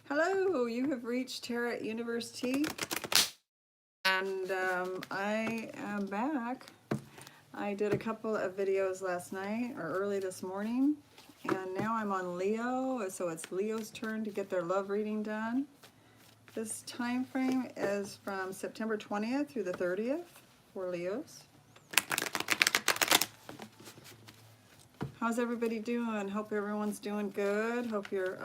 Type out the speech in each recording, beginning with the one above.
Hello, you have reached Tarot University, and I am back. I did a couple of videos last night or early this morning, and now I'm on Leo, so it's Leo's turn to get their love reading done. This time frame is from September 20th through the 30th for Leos. How's everybody doing? Hope everyone's doing good. Hope your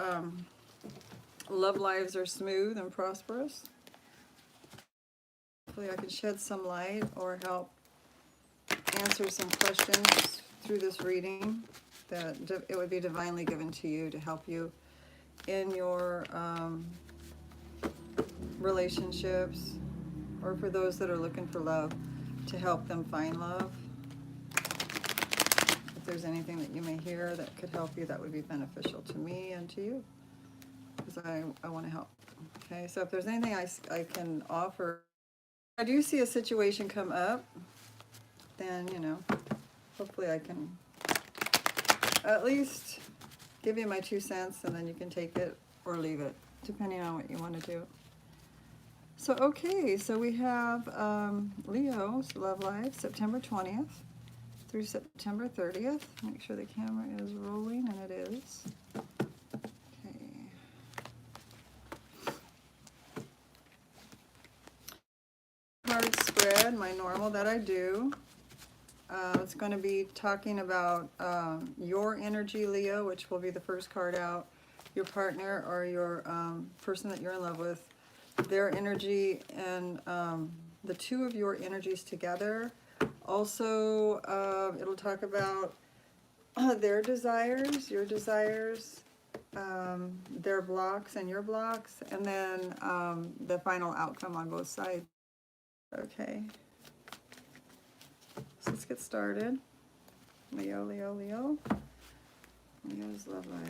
love lives are smooth and prosperous. Hopefully I can shed some light or help answer some questions through this reading that it would be divinely given to you to help you in your relationships, or for those that are looking for love, to help them find love. If there's anything that you may hear that could help you, that would be beneficial to me and to you, because I want to help. Okay, so if there's anything I can offer, I do see a situation come up, then, you know, hopefully I can at least give you my 2 cents, and then you can take it or leave it, depending on what you want to do. So, okay, so we have Leo's love life, September 20th through September 30th. Make sure the camera is rolling, and it is. Okay. Card spread, my normal that I do. It's going to be talking about your energy, Leo, which will be the first card out, your partner or your person that you're in love with, their energy, and the two of your energies together. Also, it'll talk about their desires, your desires, their blocks and your blocks, and then the final outcome on both sides. Okay. So let's get started. Leo, Leo, Leo. Leo's love life.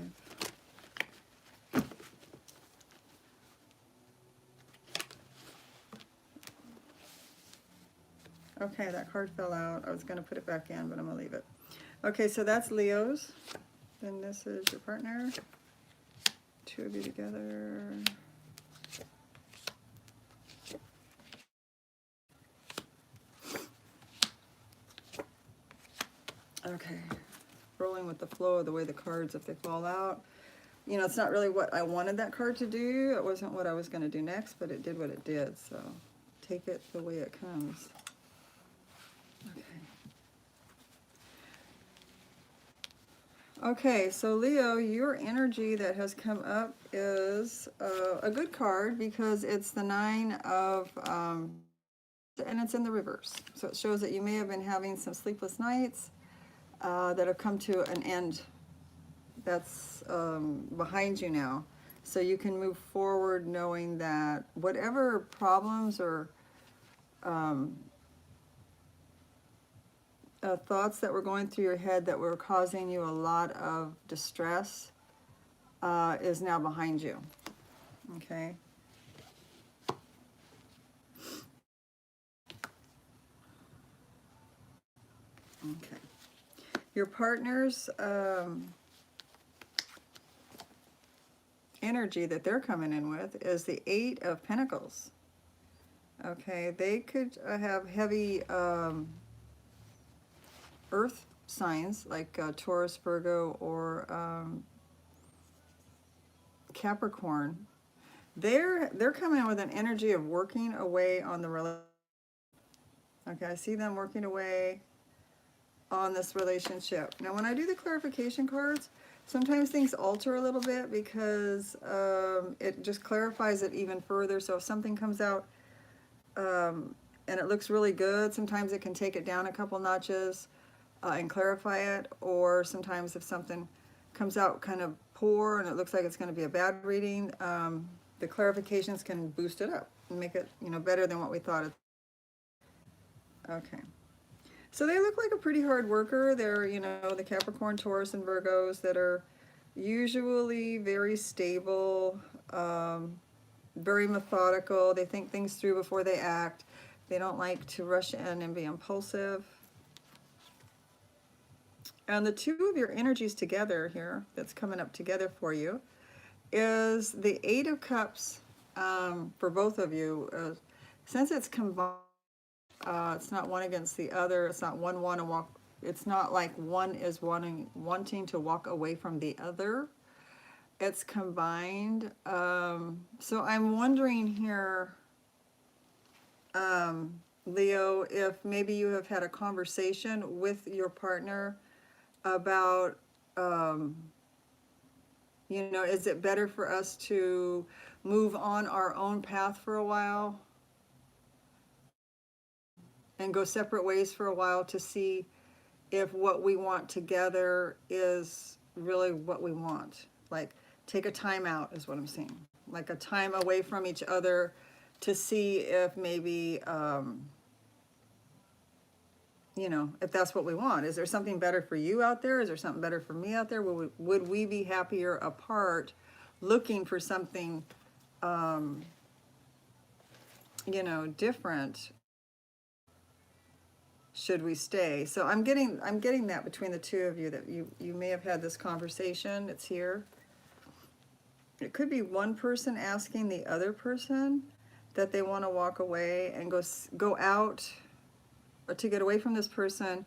Okay, that card fell out. I was going to put it back in, but I'm going to leave it. Okay, so that's Leo's. Then this is your partner. Two of you together. Okay, rolling with the flow of the way the cards, if they fall out. You know, it's not really what I wanted that card to do. It wasn't what I was going to do next, but it did what it did. So take it the way it comes. Okay, so Leo, your energy that has come up is a good card, because it's the 9 of, and it's in the reverse. So it shows that you may have been having some sleepless nights that have come to an end. That's behind you now. So you can move forward knowing that whatever problems or thoughts that were going through your head that were causing you a lot of distress is now behind you. Okay. Okay. Your partner's energy that they're coming in with is the 8 of Pentacles. Okay, they could have heavy earth signs like Taurus, Virgo, or Capricorn. They're coming in with an energy of working away on the relationship. Okay, I see them working away on this relationship. Now, when I do the clarification cards, sometimes things alter a little bit, because it just clarifies it even further. So if something comes out and it looks really good, sometimes it can take it down a couple notches and clarify it. Or sometimes if something comes out kind of poor and it looks like it's going to be a bad reading, the clarifications can boost it up and make it, you know, better than what we thought. Okay. So they look like a pretty hard worker. They're, you know, the Capricorn, Taurus, and Virgos that are usually very stable, very methodical. They think things through before they act. They don't like to rush in and be impulsive. And the two of your energies together here, that's coming up together for you, is the Eight of Cups for both of you. Since it's combined, it's not one against the other. It's not one want to walk. It's not like one is wanting to walk away from the other. It's combined. So I'm wondering here, Leo, if maybe you have had a conversation with your partner about, you know, is it better for us to move on our own path for a while and go separate ways for a while to see if what we want together is really what we want? Like, take a time out is what I'm saying. Like a time away from each other to see if maybe, you know, if that's what we want. Is there something better for you out there? Is there something better for me out there? Would we be happier apart looking for something, you know, different? Should we stay? So I'm getting that between the two of you, that you may have had this conversation. It's here. It could be one person asking the other person that they want to walk away and go out, or to get away from this person,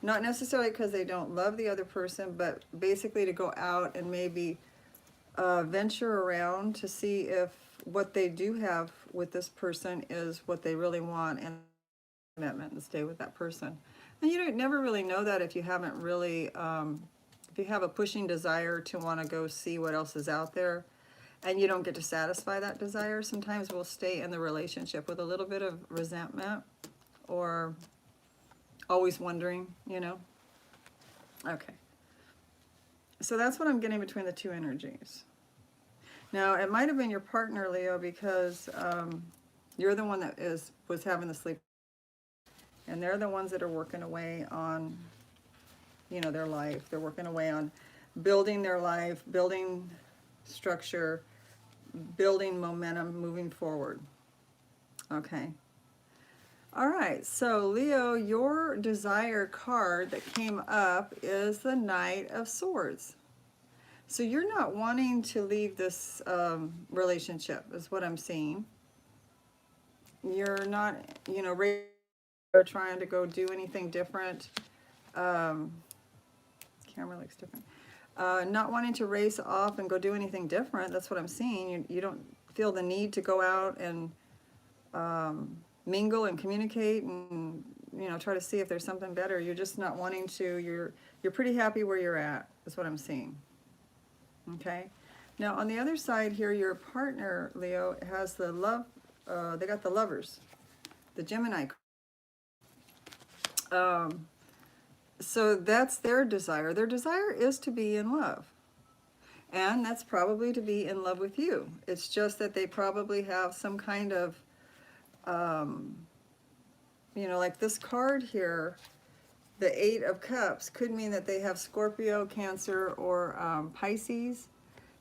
not necessarily because they don't love the other person, but basically to go out and maybe venture around to see if what they do have with this person is what they really want, and commitment, and stay with that person. And you don't never really know that if you haven't really, if you have a pushing desire to want to go see what else is out there, and you don't get to satisfy that desire. Sometimes we'll stay in the relationship with a little bit of resentment, or always wondering, you know. Okay. So that's what I'm getting between the two energies. Now, it might have been your partner, Leo, because you're the one that was having the sleep. And they're the ones that are working away on, you know, their life. They're working away on building their life, building structure, building momentum, moving forward. Okay. All right. So, Leo, your desire card that came up is the Knight of Swords. So you're not wanting to leave this relationship, is what I'm seeing. You're not, you know, trying to go do anything different. Camera looks different. Not wanting to race off and go do anything different. That's what I'm seeing. You don't feel the need to go out and mingle and communicate and, you know, try to see if there's something better. You're just not wanting to. You're pretty happy where you're at, is what I'm seeing. Okay. Now on the other side here, your partner, Leo, has the love. They got the Lovers, the Gemini. So that's their desire. Their desire is to be in love. And that's probably to be in love with you. It's just that they probably have some kind of, you know, like this card here, the Eight of Cups, could mean that they have Scorpio, Cancer, or Pisces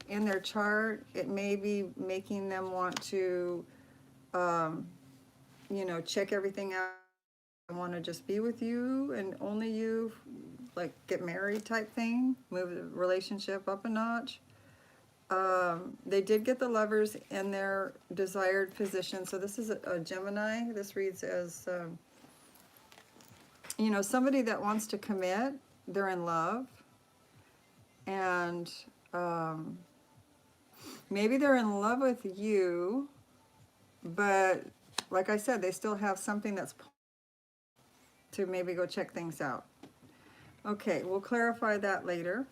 in their chart. It may be making them want to, you know, check everything out. I want to just be with you and only you, like get married type thing, move the relationship up a notch. They did get the Lovers in their desired position. So this is a Gemini. This reads as, you know, somebody that wants to commit. They're in love. And maybe they're in love with you, but like I said, they still have something that's to maybe go check things out. Okay, we'll clarify that later.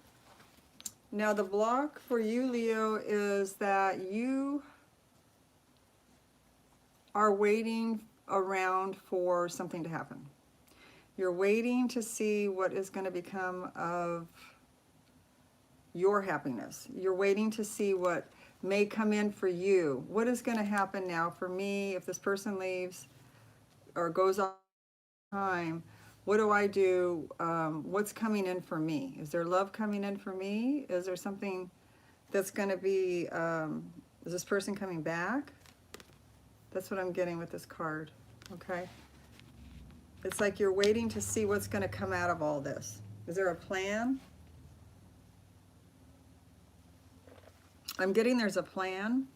Now the block for you, Leo, is that you are waiting around for something to happen. You're waiting to see what is going to become of your happiness. You're waiting to see what may come in for you. What is going to happen now for me if this person leaves or goes off time? What do I do? What's coming in for me? Is there love coming in for me? Is there something that's going to be, is this person coming back? That's what I'm getting with this card, okay? It's like you're waiting to see what's going to come out of all this. Is there a plan? I'm getting there's a plan.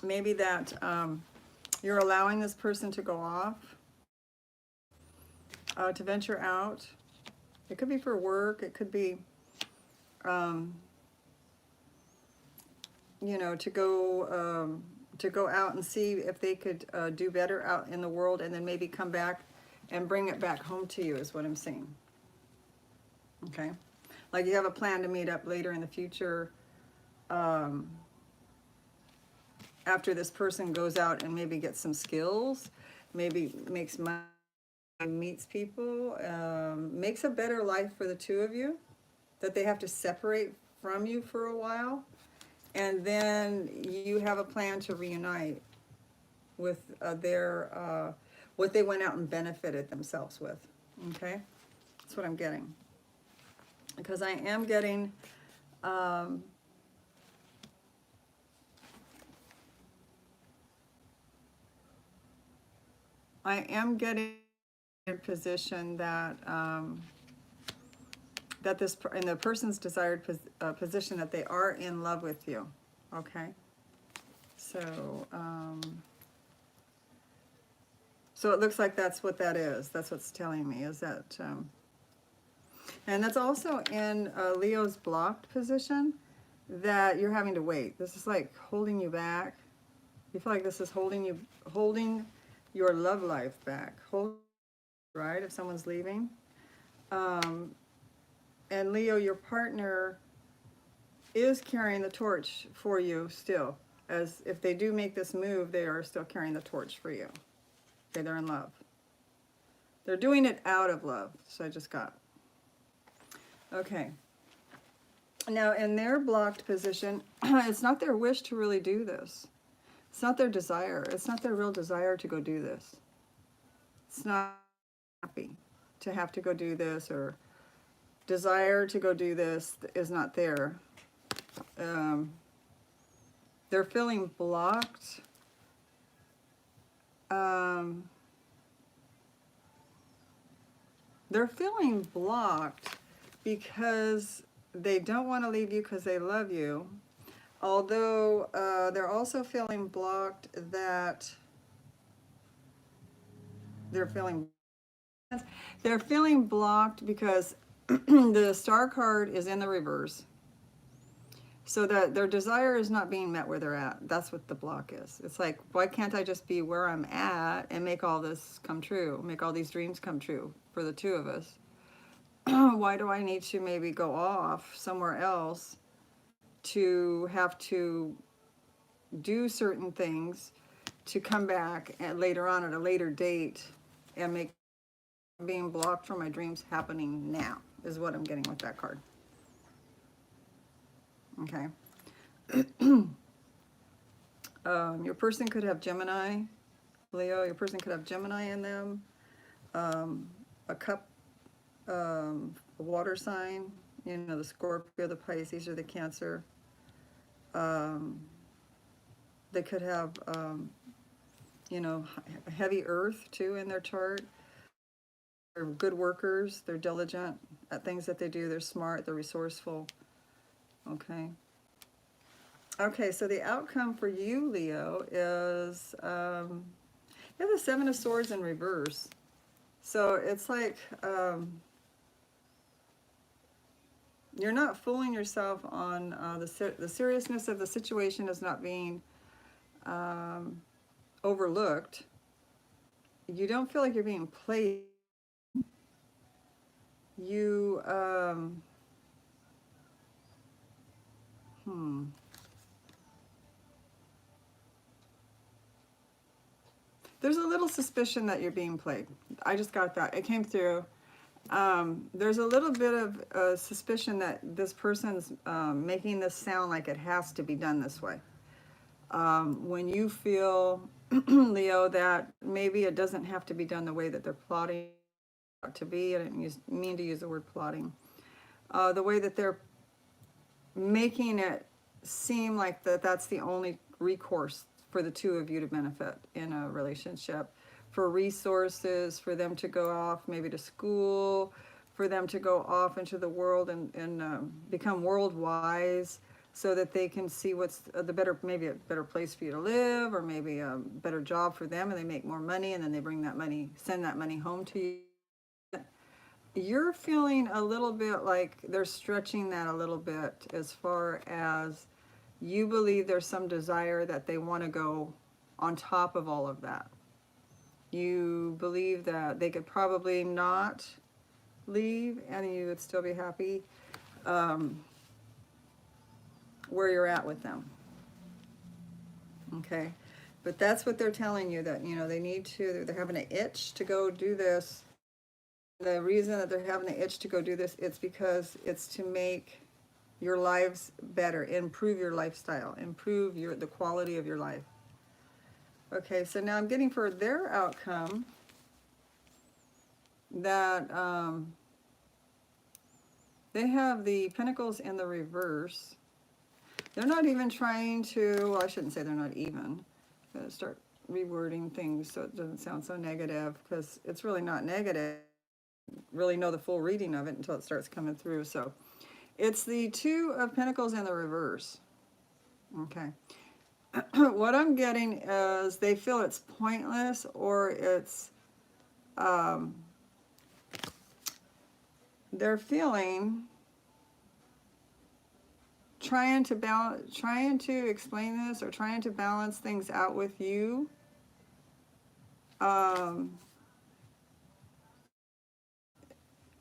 Maybe that you're allowing this person to go off, to venture out. It could be for work. It could be, you know, to go out and see if they could do better out in the world, and then maybe come back and bring it back home to you, is what I'm saying. Okay? Like you have a plan to meet up later in the future, after this person goes out and maybe gets some skills, maybe makes money, meets people, makes a better life for the two of you, that they have to separate from you for a while, and then you have a plan to reunite with their what they went out and benefited themselves with. Okay, that's what I'm getting, because I am getting a position that that this in the person's desired position, that they are in love with you. Okay, so so it looks like that's what that is. That's what's telling me, is that and that's also in Leo's blocked position, that you're having to wait. This is like holding you back. You feel like this is holding your love life back. Right, if someone's leaving. And Leo, your partner is carrying the torch for you still. As if they do make this move, they are still carrying the torch for you. Okay, they're in love. They're doing it out of love. So I just got. Okay. Now, in their blocked position, it's not their wish to really do this. It's not their desire. It's not their real desire to go do this. It's not happy to have to go do this, or desire to go do this is not there. They're feeling blocked. They're feeling blocked because they don't want to leave you because they love you. Although they're also feeling blocked that they're feeling blocked because the Star card is in the reverse. So that their desire is not being met where they're at. That's what the block is. It's like, why can't I just be where I'm at and make all this come true? Make all these dreams come true for the two of us? Why do I need to maybe go off somewhere else to have to do certain things to come back and later on at a later date and make being blocked from my dreams happening now, is what I'm getting with that card. Okay. Your person could have Gemini, Leo. Your person could have Gemini in them. A cup, a water sign, you know, the Scorpio, the Pisces, or the Cancer. They could have, you know, heavy earth too in their chart. They're good workers. They're diligent at things that they do. They're smart. They're resourceful. Okay. Okay, so the outcome for you, Leo, is you have the Seven of Swords in reverse. So it's like you're not fooling yourself on the seriousness of the situation is not being overlooked. You don't feel like you're being played. You There's a little suspicion that you're being played. I just got that. It came through. There's a little bit of suspicion that this person's making this sound like it has to be done this way. When you feel, Leo, that maybe it doesn't have to be done the way that they're plotting to be. I didn't mean to use the word plotting. The way that they're making it seem like that's the only recourse for the two of you to benefit in a relationship, for resources, for them to go off maybe to school, for them to go off into the world and become world wise, so that they can see what's the better, maybe a better place for you to live, or maybe a better job for them, and they make more money, and then they bring that money, send that money home to you. You're feeling a little bit like they're stretching that a little bit, as far as you believe there's some desire that they want to go on top of all of that. You believe that they could probably not leave and you would still be happy where you're at with them. Okay, but that's what they're telling you, that they need to, they're having an itch to go do this. The reason that they're having the itch to go do this, it's because it's to make your lives better, improve your lifestyle, improve the quality of your life. Okay, so now I'm getting for their outcome that they have the Pentacles in the reverse. They're not even trying to, well, I shouldn't say they're not even. I'm going to start rewording things so it doesn't sound so negative, because it's really not negative. Really know the full reading of it until it starts coming through. So it's the Two of Pentacles in the reverse. Okay. What I'm getting is they feel it's pointless, or it's they're feeling trying to explain this, or trying to balance things out with you.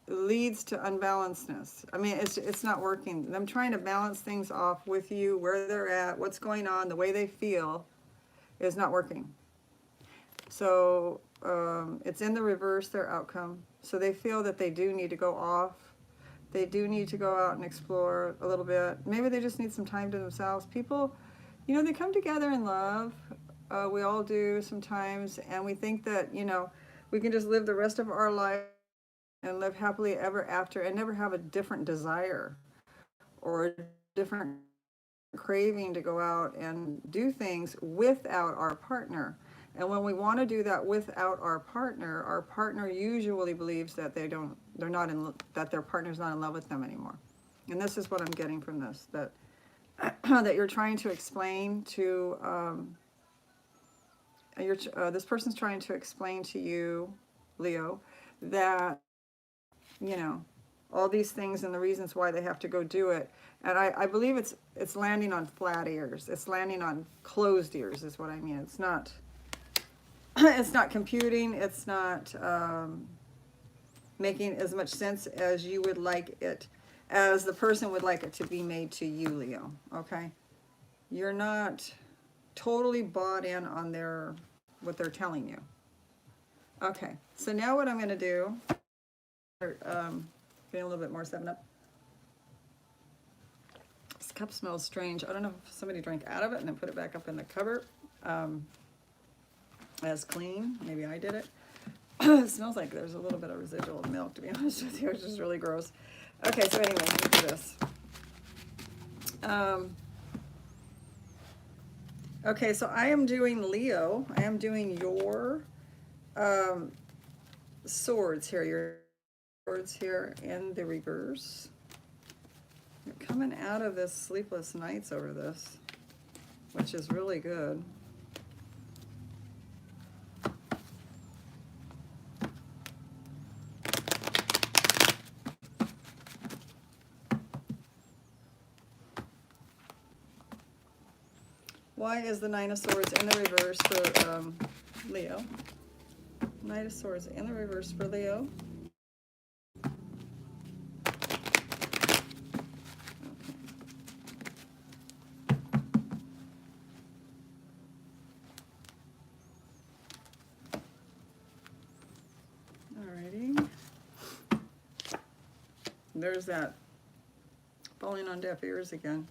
Leads to unbalancedness. I mean, it's not working. Them trying to balance things off with you, where they're at, what's going on, the way they feel, is not working. So it's in the reverse, their outcome. So they feel that they do need to go off. They do need to go out and explore a little bit. Maybe they just need some time to themselves. People, they come together in love. We all do sometimes, and we think that, we can just live the rest of our life and live happily ever after, and never have a different desire or a different craving to go out and do things without our partner. And when we want to do that without our partner usually believes that that their partner's not in love with them anymore. And this is what I'm getting from this, that that you're trying to explain to this person's trying to explain to you, Leo, that all these things and the reasons why they have to go do it. And I believe it's landing on flat ears. It's landing on closed ears is what I mean. It's not computing. It's not making as much sense as you would like it, as the person would like it to be made to you, Leo. Okay? You're not totally bought in on what they're telling you. Okay, so now what I'm going to do, getting a little bit more 7-Up. This cup smells strange. I don't know if somebody drank out of it and then put it back up in the cupboard as clean. Maybe I did it. It smells like there's a little bit of residual milk, to be honest with you, which is really gross. Okay, so anyway, let me do this. Okay, so I am doing Leo. I am doing your swords here. Your swords here in the reverse. You're coming out of this sleepless nights over this, which is really good. Why is the Nine of Swords in the reverse for Leo? Knight of Swords in the reverse for Leo. Alrighty. There's that falling on deaf ears again.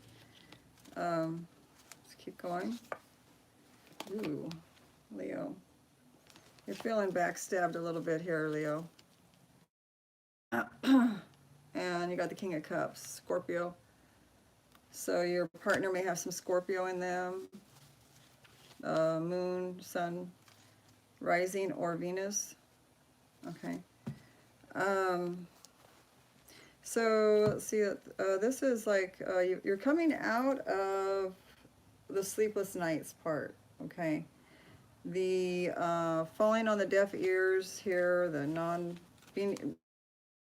Let's keep going. Ooh, Leo. You're feeling backstabbed a little bit here, Leo. And you got the King of Cups, Scorpio. So your partner may have some Scorpio in them. Moon, Sun, Rising, or Venus. Okay. So let's see, this is like you're coming out of the sleepless nights part, okay? The falling on the deaf ears here, the being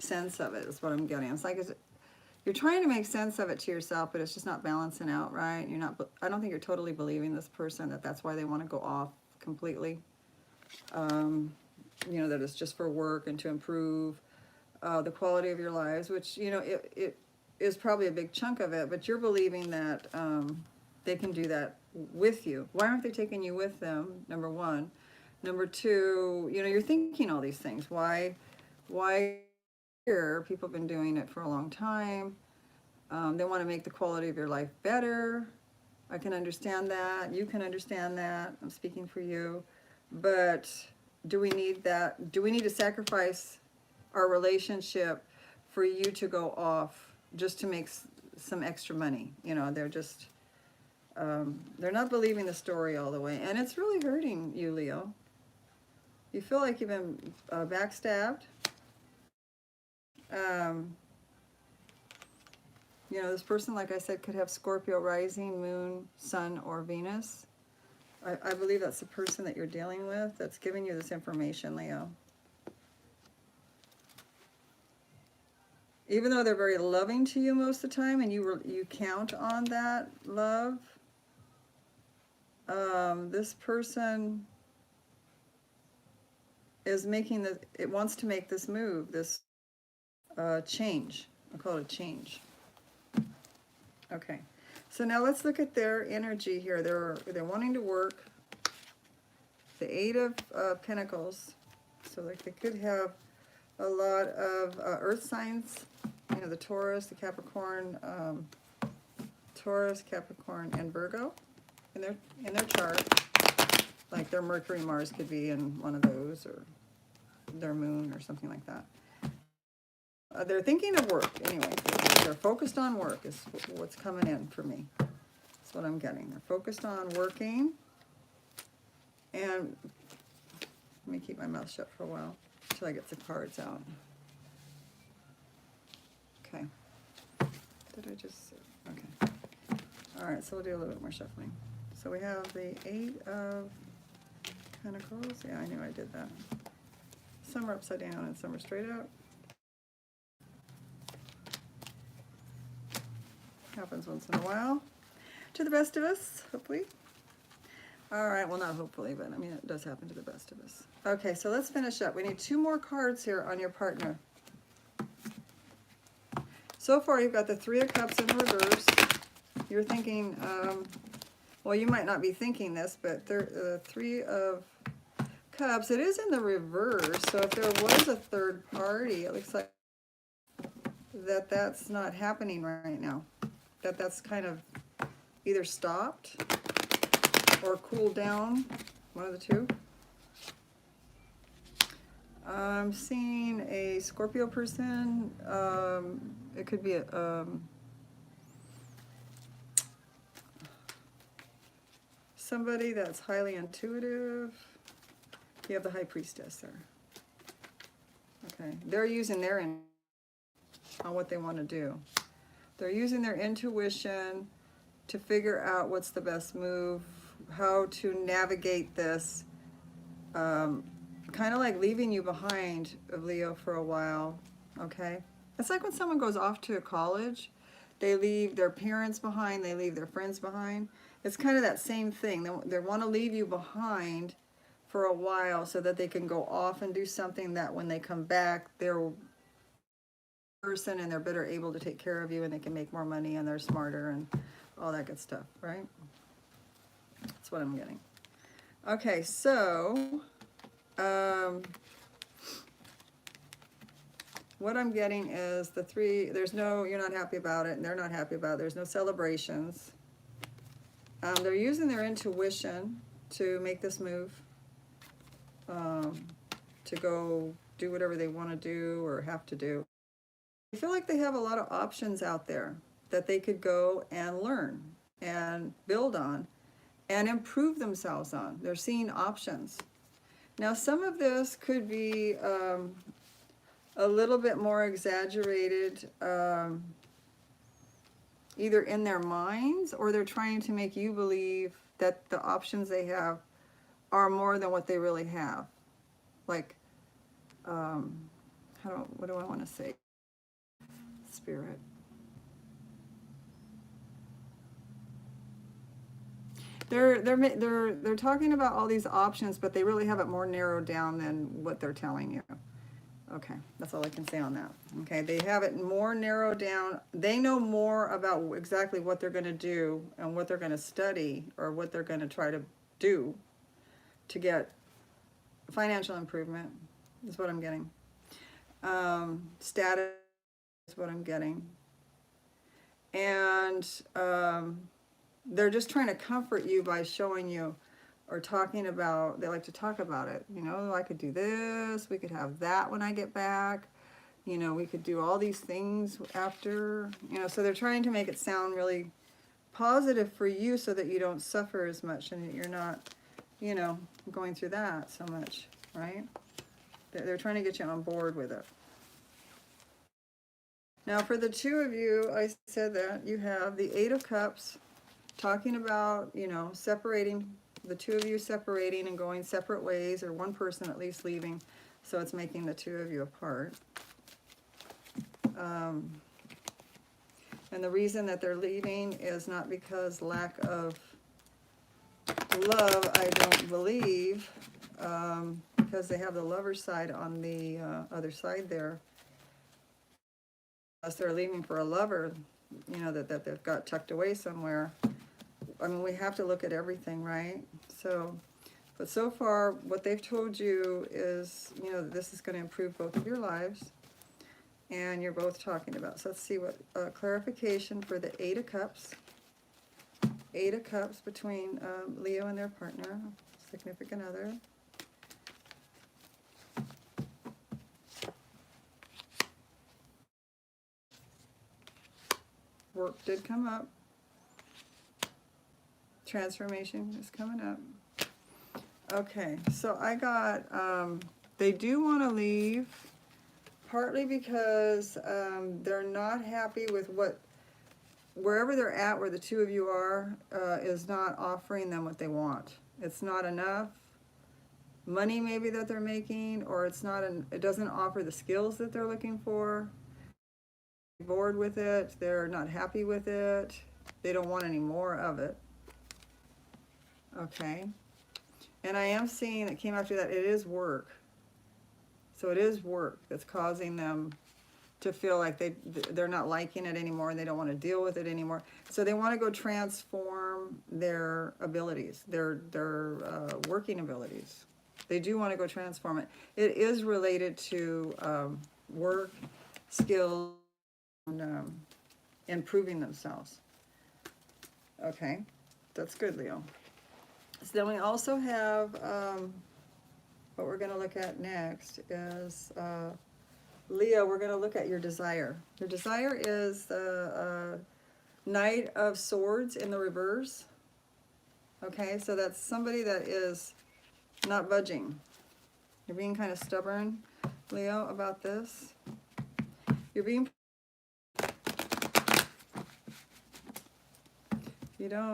sense of it is what I'm getting. It's like you're trying to make sense of it to yourself, but it's just not balancing out, right? You're not. I don't think you're totally believing this person that that's why they want to go off completely. You know, that it's just for work and to improve the quality of your lives, which, you know, it is probably a big chunk of it, but you're believing that they can do that with you. Why aren't they taking you with them, number one? Number two, you know, you're thinking all these things. Why here? People have been doing it for a long time. They want to make the quality of your life better. I can understand that. You can understand that. I'm speaking for you. But do we need that? Do we need to sacrifice our relationship for you to go off just to make some extra money? You know, they're just, they're not believing the story all the way. And it's really hurting you, Leo. You feel like you've been backstabbed. You know, this person, like I said, could have Scorpio rising, moon, sun, or Venus. I believe that's the person that you're dealing with that's giving you this information, Leo. Even though they're very loving to you most of the time, and you count on that love, this person is making it wants to make this move, this change. I call it a change. Okay, so now let's look at their energy here. They're wanting to work. The Eight of Pentacles. So like they could have a lot of earth signs. You know, the Taurus, the Capricorn, Taurus, Capricorn, and Virgo in their chart. Like their Mercury, Mars could be in one of those, or their moon, or something like that. They're thinking of work anyway. They're focused on work is what's coming in for me. That's what I'm getting. They're focused on working. And let me keep my mouth shut for a while until I get the cards out. Okay. Did I just... Okay. All right, so we'll do a little bit more shuffling. So we have the Eight of Pentacles. Yeah, I knew I did that. Some are upside down and some are straight up. Happens once in a while. To the best of us, hopefully. All right, well, not hopefully, but I mean, it does happen to the best of us. Okay, so let's finish up. We need 2 more cards here on your partner. So far, you've got the Three of Cups in reverse. You're thinking, well, you might not be thinking this, but the Three of Cups, it is in the reverse. So if there was a third party, it looks like that's not happening right now. That's kind of either stopped or cooled down, one of the two. I'm seeing a Scorpio person. It could be somebody that's highly intuitive. You have the High Priestess there. Okay, they're using their on what they want to do. They're using their intuition to figure out what's the best move, how to navigate this, kind of like leaving you behind, Leo, for a while, okay? It's like when someone goes off to college, they leave their parents behind, they leave their friends behind. It's kind of that same thing. They want to leave you behind for a while so that they can go off and do something that when they come back, they're person and they're better able to take care of you and they can make more money and they're smarter and all that good stuff, right? That's what I'm getting. Okay, so what I'm getting is the three, you're not happy about it and they're not happy about it. There's no celebrations. They're using their intuition to make this move, to go do whatever they want to do or have to do. I feel like they have a lot of options out there that they could go and learn and build on and improve themselves on. They're seeing options. Now, some of this could be a little bit more exaggerated, either in their minds, or they're trying to make you believe that the options they have are more than what they really have. Like, what do I want to say? Spirit. They're talking about all these options, but they really have it more narrowed down than what they're telling you. Okay, that's all I can say on that. Okay, they have it more narrowed down. They know more about exactly what they're going to do and what they're going to study, or what they're going to try to do to get financial improvement, is what I'm getting. Status is what I'm getting. And they're just trying to comfort you by showing you or talking about, they like to talk about it. You know, I could do this, we could have that when I get back. You know, we could do all these things after, you know, so they're trying to make it sound really positive for you so that you don't suffer as much and that you're not, you know, going through that so much, right? They're trying to get you on board with it. Now for the two of you, I said that you have the Eight of Cups talking about, you know, separating, the two of you separating and going separate ways, or one person at least leaving, so it's making the two of you apart. And the reason that they're leaving is not because lack of love, I don't believe, because they have the lover side on the other side there. Unless they're leaving for a lover, you know, that they've got tucked away somewhere. I mean, we have to look at everything, right? So, but so far, what they've told you is, you know, this is going to improve both of your lives, and you're both talking about. So let's see what clarification for the Eight of Cups. Eight of Cups between Leo and their partner, significant other. Work did come up. Transformation is coming up. Okay, so I got, they do want to leave, partly because they're not happy with wherever they're at, where the two of you are, is not offering them what they want. It's not enough money maybe that they're making, or it doesn't offer the skills that they're looking for. They're bored with it, they're not happy with it, they don't want any more of it. Okay, and I am seeing that came after that, it is work. So it is work that's causing them to feel like they're not liking it anymore, and they don't want to deal with it anymore. So they want to go transform their abilities, their working abilities. They do want to go transform it. It is related to work, skills, and improving themselves. Okay, that's good, Leo. So then we also have, what we're going to look at next is, Leo, we're going to look at your desire. Your desire is the Knight of Swords in the reverse. Okay, so that's somebody that is not budging. You're being kind of stubborn, Leo, about this.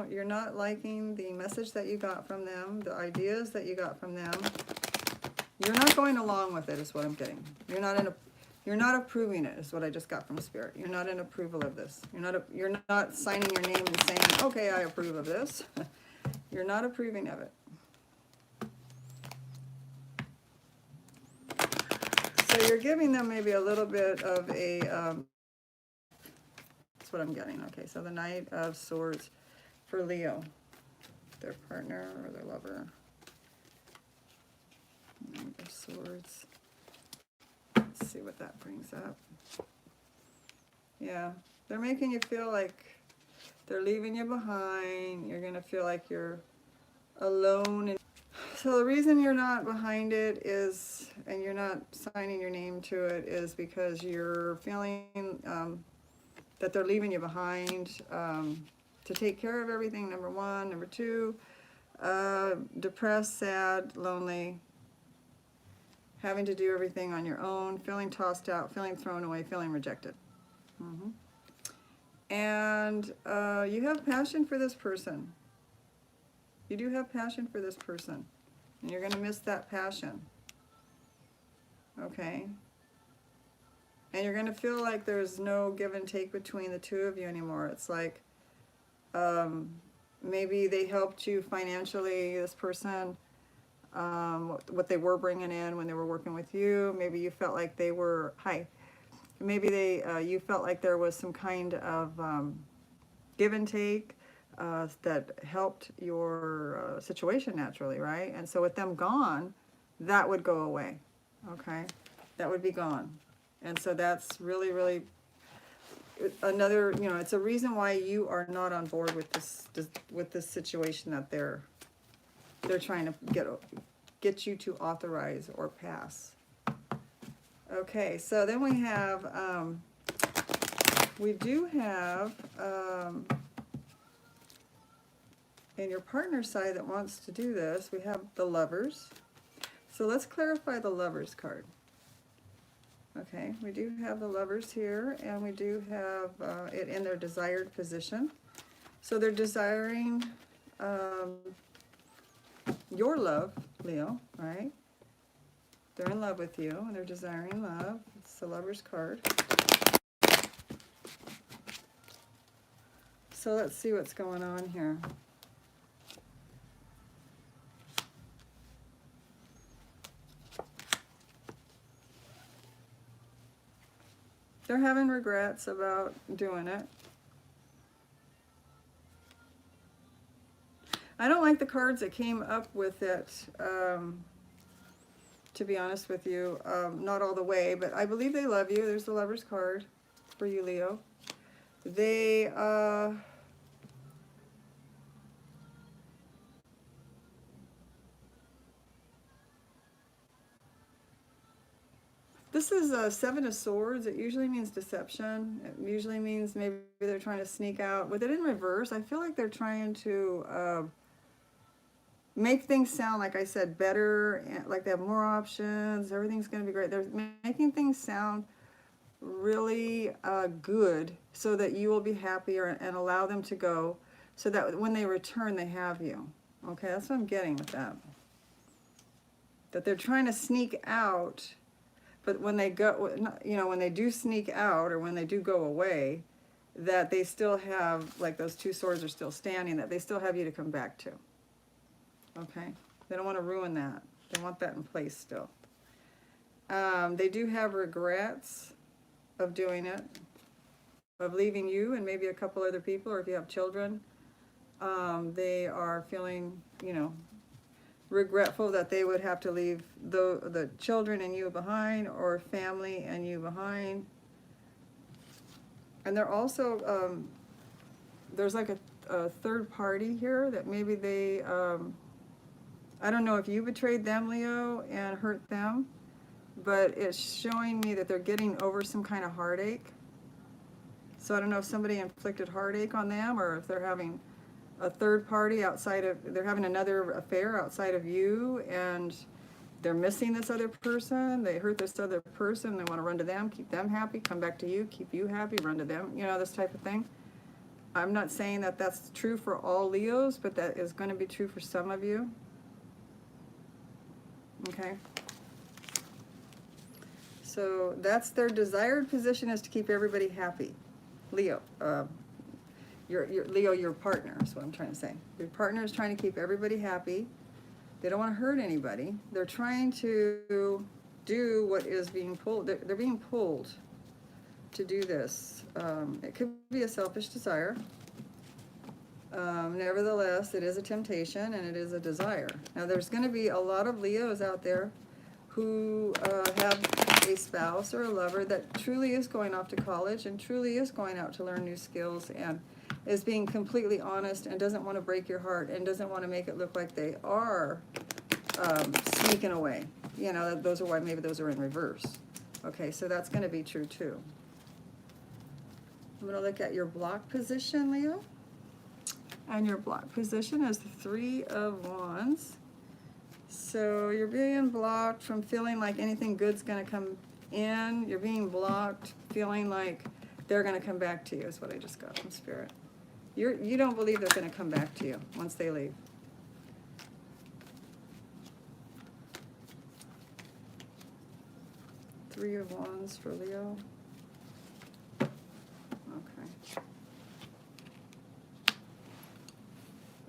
You're not liking the message that you got from them, the ideas that you got from them. You're not going along with it, is what I'm getting. You're not approving it, is what I just got from Spirit. You're not in approval of this. You're not signing your name and saying, okay, I approve of this. You're not approving of it. So you're giving them maybe a little bit of a, that's what I'm getting. Okay, so the Knight of Swords for Leo, their partner or their lover. Knight of Swords. Let's see what that brings up. Yeah, they're making you feel like they're leaving you behind. You're going to feel like you're alone. So the reason you're not behind it is, and you're not signing your name to it, is because you're feeling that they're leaving you behind to take care of everything, number one. Number two, depressed, sad, lonely. having to do everything on your own, feeling tossed out, feeling thrown away, feeling rejected. Mm-hmm. And you have passion for this person. You do have passion for this person. And you're going to miss that passion. Okay? And you're going to feel like there's no give and take between the two of you anymore. It's like maybe they helped you financially, this person, what they were bringing in when they were working with you. Maybe you felt like they were, maybe you felt like there was some kind of give and take that helped your situation naturally, right? And so with them gone, that would go away, okay? That would be gone. And so that's really, really another, it's a reason why you are not on board with this situation that they're trying to get you to authorize or pass. Okay, so then we have, in your partner side that wants to do this, we have the Lovers. So let's clarify the Lovers card. Okay, we do have the Lovers here, and we do have it in their desired position. So they're desiring your love, Leo, right? They're in love with you, and they're desiring love. It's the Lovers card. So let's see what's going on here. They're having regrets about doing it. I don't like the cards that came up with it, to be honest with you. Not all the way, but I believe they love you. There's the Lover's card for you, Leo. They, this is a Seven of Swords. It usually means deception. It usually means maybe they're trying to sneak out. With it in reverse, I feel like they're trying to make things sound, like I said, better, like they have more options, everything's going to be great. They're making things sound really good so that you will be happier and allow them to go so that when they return, they have you. Okay, that's what I'm getting with that. That they're trying to sneak out, but when they go, when they do sneak out or when they do go away, that they still have, like those two swords are still standing, that they still have you to come back to. Okay, they don't want to ruin that. They want that in place still. They do have regrets of doing it, of leaving you and maybe a couple other people, or if you have children, they are feeling, regretful that they would have to leave the children and you behind, or family and you behind. And they're also, there's like a third party here that maybe they, I don't know if you betrayed them, Leo, and hurt them, but it's showing me that they're getting over some kind of heartache. So I don't know if somebody inflicted heartache on them, or if they're having a third party outside of, they're having another affair outside of you, and they're missing this other person. They hurt this other person. They want to run to them, keep them happy, come back to you, keep you happy, run to them, this type of thing. I'm not saying that that's true for all Leos, but that is going to be true for some of you. Okay. So that's their desired position, is to keep everybody happy. Leo, Leo, your partner is what I'm trying to say. Your partner is trying to keep everybody happy. They don't want to hurt anybody. They're trying to do what is being pulled. They're being pulled to do this. It could be a selfish desire. Nevertheless, it is a temptation and it is a desire. Now, there's going to be a lot of Leos out there who have a spouse or a lover that truly is going off to college and truly is going out to learn new skills and is being completely honest and doesn't want to break your heart and doesn't want to make it look like they are sneaking away. Those are why maybe those are in reverse. Okay, so that's going to be true too. I'm going to look at your block position, Leo. And your block position is the Three of Wands. So you're being blocked from feeling like anything good's going to come in. You're being blocked feeling like they're going to come back to you is what I just got from Spirit. You don't believe they're going to come back to you once they leave. Three of Wands for Leo. Okay.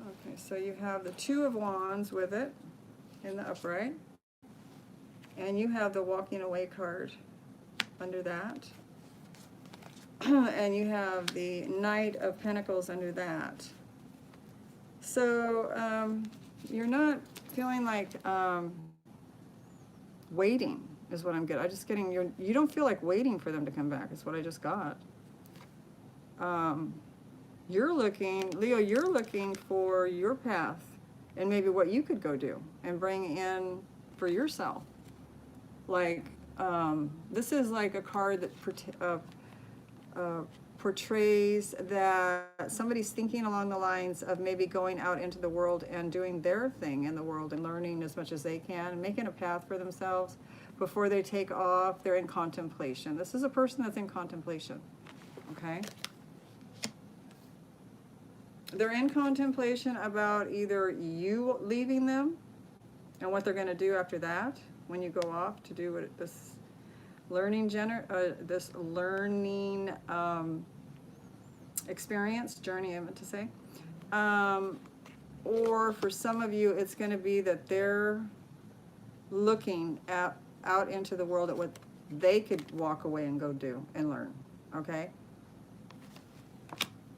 Okay, so you have the Two of Wands with it in the upright. And you have the Walking Away card under that. And you have the Knight of Pentacles under that. So you're not feeling like waiting is what I'm getting. I'm just getting you don't feel like waiting for them to come back is what I just got. You're looking, Leo, you're looking for your path and maybe what you could go do and bring in for yourself. Like, this is like a card that portrays that somebody's thinking along the lines of maybe going out into the world and doing their thing in the world and learning as much as they can and making a path for themselves before they take off. They're in contemplation. This is a person that's in contemplation, okay? They're in contemplation about either you leaving them and what they're going to do after that when you go off to do what this learning experience, journey, I meant to say. Or for some of you, it's going to be that they're looking out into the world at what they could walk away and go do and learn, okay?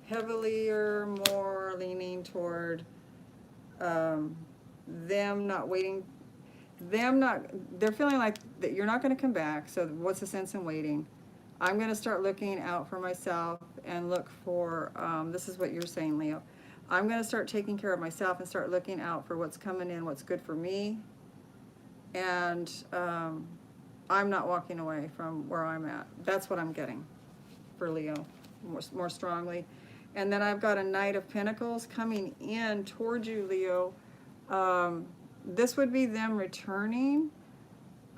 Heavily or more leaning toward them not waiting, they're feeling like that you're not going to come back, so what's the sense in waiting? I'm going to start looking out for myself and look for, this is what you're saying, Leo, I'm going to start taking care of myself and start looking out for what's coming in, what's good for me, and I'm not walking away from where I'm at. That's what I'm getting for Leo more strongly. And then I've got a Knight of Pentacles coming in towards you, Leo. This would be them returning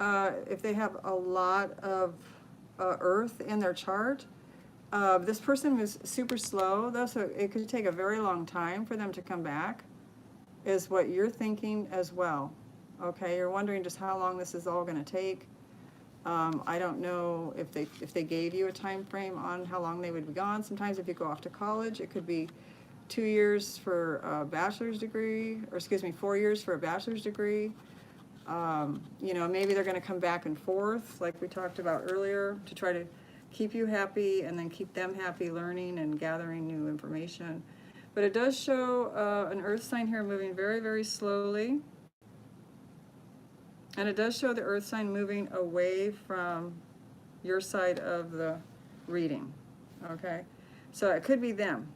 if they have a lot of earth in their chart. This person was super slow, though, so it could take a very long time for them to come back, is what you're thinking as well. Okay, you're wondering just how long this is all going to take. I don't know if they gave you a time frame on how long they would be gone. Sometimes if you go off to college, it could be 2 years for a bachelor's degree, or excuse me, 4 years for a bachelor's degree. You know, maybe they're going to come back and forth, like we talked about earlier, to try to keep you happy and then keep them happy learning and gathering new information. But it does show an earth sign here moving very, very slowly. And it does show the earth sign moving away from your side of the reading, okay? So it could be them.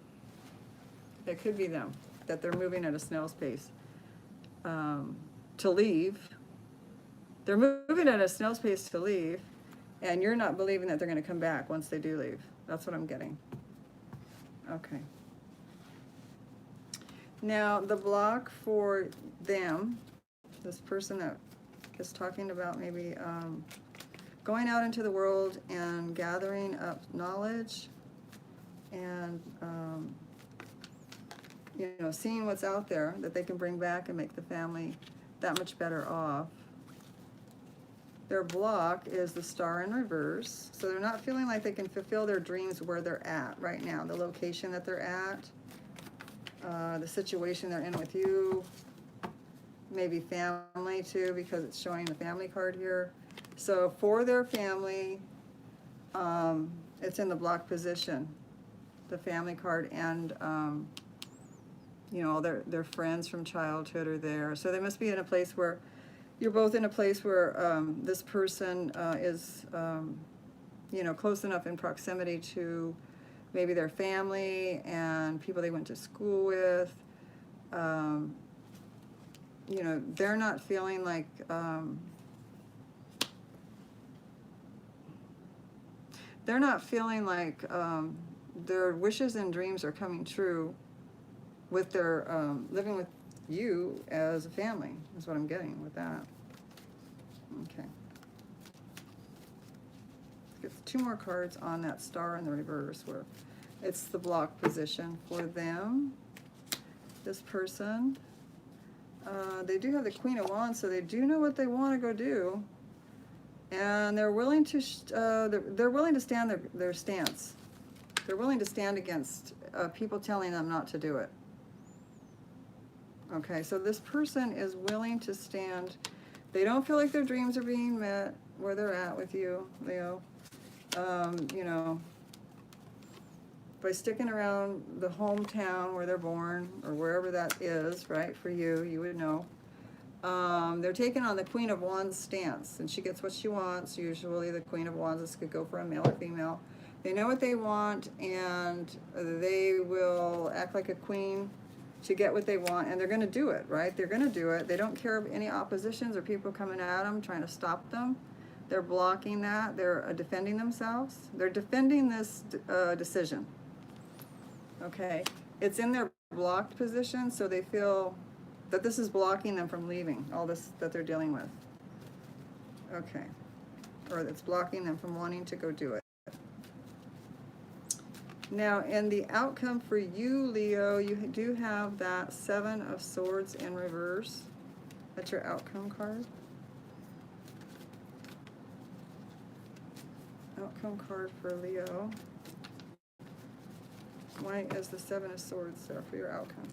It could be them, that they're moving at a snail's pace to leave. They're moving at a snail's pace to leave, and you're not believing that they're going to come back once they do leave. That's what I'm getting. Okay. Now, the block for them, this person that is talking about maybe going out into the world and gathering up knowledge and you know, seeing what's out there that they can bring back and make the family that much better off. Their block is the Star in reverse, so they're not feeling like they can fulfill their dreams where they're at right now, the location that they're at, the situation they're in with you, maybe family too, because it's showing the family card here. So for their family, it's in the block position, the family card, and you know, their friends from childhood are there. So they must be in a place where you're both in a place where this person is you know, close enough in proximity to maybe their family and people they went to school with. You know, they're not feeling like their wishes and dreams are coming true with their living with you as a family, is what I'm getting with that. Okay. Let's get 2 more cards on that star in the reverse where it's the block position for them. This person, they do have the Queen of Wands, so they do know what they want to go do, and they're willing to they're willing to stand their stance. They're willing to stand against people telling them not to do it. Okay, so this person is willing to stand. They don't feel like their dreams are being met where they're at with you, Leo. You know, by sticking around the hometown where they're born, or wherever that is, right, for you, you would know. They're taking on the Queen of Wands stance, and she gets what she wants. Usually the Queen of Wands, this could go for a male or female. They know what they want, and they will act like a queen to get what they want, and they're going to do it, right? They're going to do it. They don't care of any oppositions or people coming at them, trying to stop them. They're blocking that. They're defending themselves. They're defending this decision. Okay, it's in their blocked position, so they feel that this is blocking them from leaving all this that they're dealing with. Okay, or it's blocking them from wanting to go do it. Now, in the outcome for you, Leo, you do have that 7 of Swords in reverse. That's your outcome card. Outcome card for Leo. Why is the 7 of Swords there for your outcome?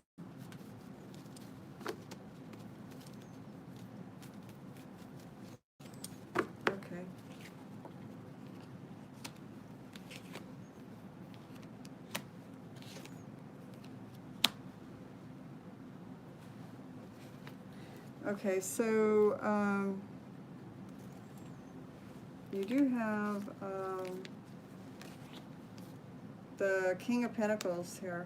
Okay. Okay, so you do have the King of Pentacles here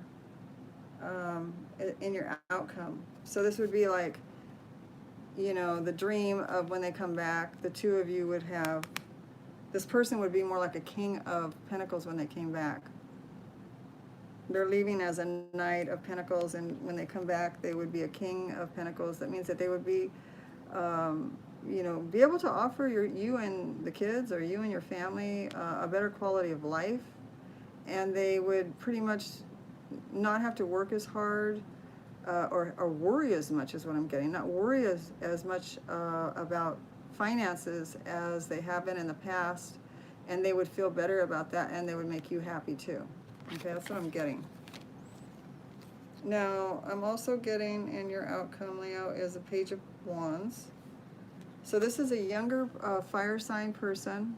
in your outcome. So this would be like, you know, the dream of when they come back, the 2 of you would have, this person would be more like a King of Pentacles when they came back. They're leaving as a Knight of Pentacles, and when they come back, they would be a King of Pentacles. That means that they would be, you know, be able to offer you and the kids, or you and your family, a better quality of life. And they would pretty much not have to work as hard or worry as much, is what I'm getting. Not worry as much about finances as they have been in the past. And they would feel better about that, and they would make you happy too. Okay, that's what I'm getting. Now, I'm also getting in your outcome, Leo, is a Page of Wands. So this is a younger fire sign person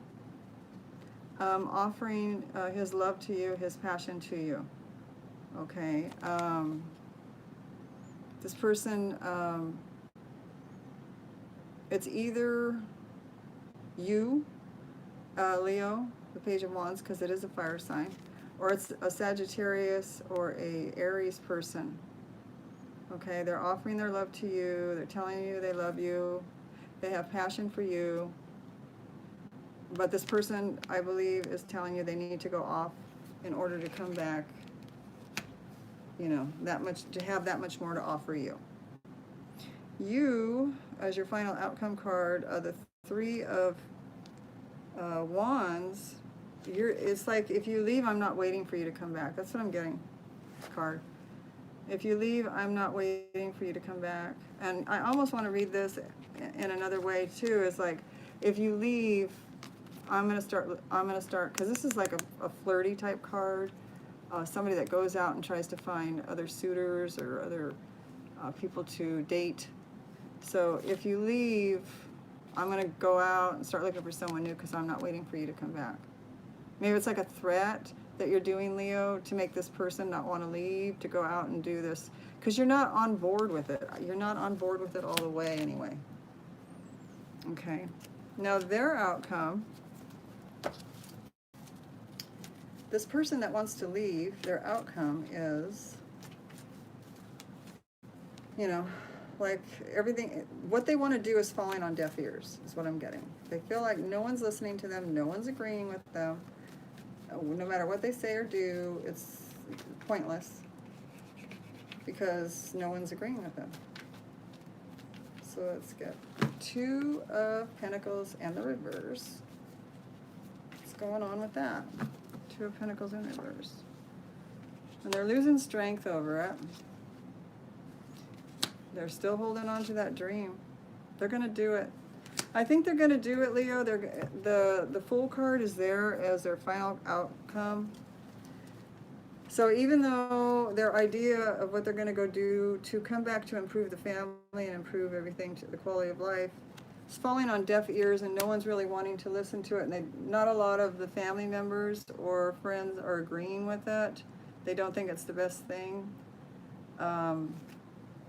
offering his love to you, his passion to you. Okay. This person, it's either you, Leo, the Page of Wands, because it is a fire sign, or it's a Sagittarius or a Aries person. Okay, they're offering their love to you. They're telling you they love you. They have passion for you. But this person, I believe, is telling you they need to go off in order to come back, you know, that much, to have that much more to offer you. You, as your final outcome card, the 3 of Wands, it's like, if you leave, I'm not waiting for you to come back. That's what I'm getting, card. If you leave, I'm not waiting for you to come back. And I almost want to read this in another way too. Is like, if you leave, I'm gonna start, because this is like a flirty type card. Somebody that goes out and tries to find other suitors or other people to date. So if you leave, I'm gonna go out and start looking for someone new, because I'm not waiting for you to come back. Maybe it's like a threat that you're doing, Leo, to make this person not want to leave, to go out and do this, because you're not on board with it. You're not on board with it all the way anyway. Okay. Now their outcome, this person that wants to leave, their outcome is, you know, like everything, what they want to do is falling on deaf ears, is what I'm getting. They feel like no one's listening to them, no one's agreeing with them. No matter what they say or do, it's pointless. because no one's agreeing with them. So let's get Two of Pentacles and the reverse. What's going on with that? Two of Pentacles in reverse. And they're losing strength over it. They're still holding on to that dream. They're going to do it. I think they're going to do it, Leo. The Fool card is there as their final outcome. So even though their idea of what they're going to go do to come back to improve the family and improve everything, to the quality of life, is falling on deaf ears, and no one's really wanting to listen to it. And not a lot of the family members or friends are agreeing with it. They don't think it's the best thing.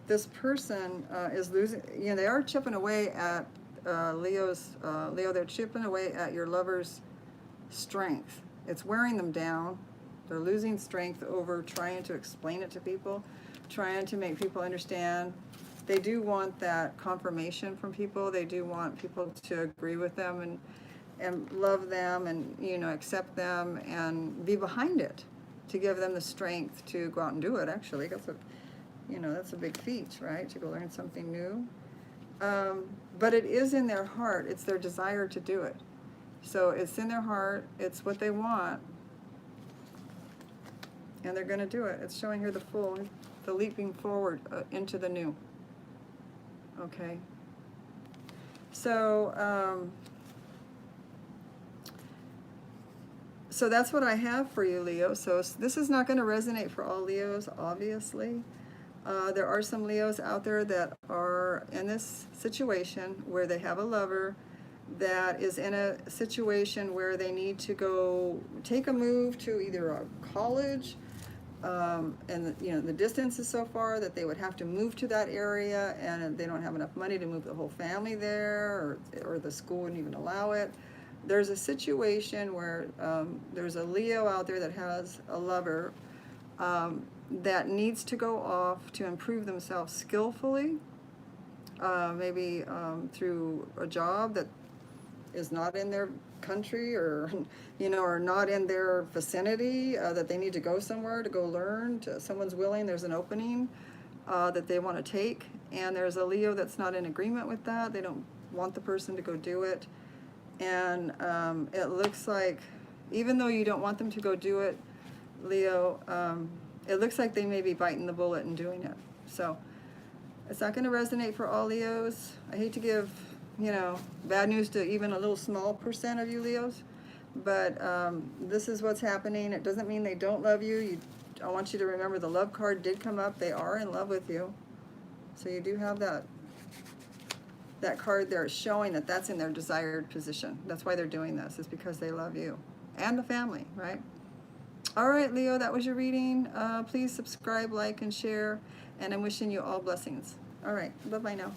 This person is losing, they are chipping away at Leo, they're chipping away at your lover's strength. It's wearing them down. They're losing strength over trying to explain it to people, trying to make people understand. They do want that confirmation from people. They do want people to agree with them and love them and, accept them and be behind it, to give them the strength to go out and do it, actually. That's a big feat, right? To go learn something new. But it is in their heart. It's their desire to do it. So it's in their heart. It's what they want. And they're going to do it. It's showing here the Fool, the leaping forward into the new. Okay. So, so that's what I have for you, Leo. So this is not going to resonate for all Leos, obviously. There are some Leos out there that are in this situation where they have a lover that is in a situation where they need to go take a move to either a college, and the distance is so far that they would have to move to that area, and they don't have enough money to move the whole family there, or the school wouldn't even allow it. There's a situation where there's a Leo out there that has a lover that needs to go off to improve themselves skillfully, maybe through a job that is not in their country, or or not in their vicinity, that they need to go somewhere to go learn. Someone's willing, there's an opening that they want to take, and there's a Leo that's not in agreement with that. They don't want the person to go do it, and it looks like, even though you don't want them to go do it, Leo, it looks like they may be biting the bullet and doing it. So it's not going to resonate for all Leos. I hate to give bad news to even a little small percent of you Leos, but this is what's happening. It doesn't mean they don't love you. I want you to remember the love card did come up. They are in love with you. So you do have that card there showing that that's in their desired position. That's why they're doing this, is because they love you and the family, right? All right, Leo, that was your reading. Please subscribe, like, and share, and I'm wishing you all blessings. All right, bye-bye now.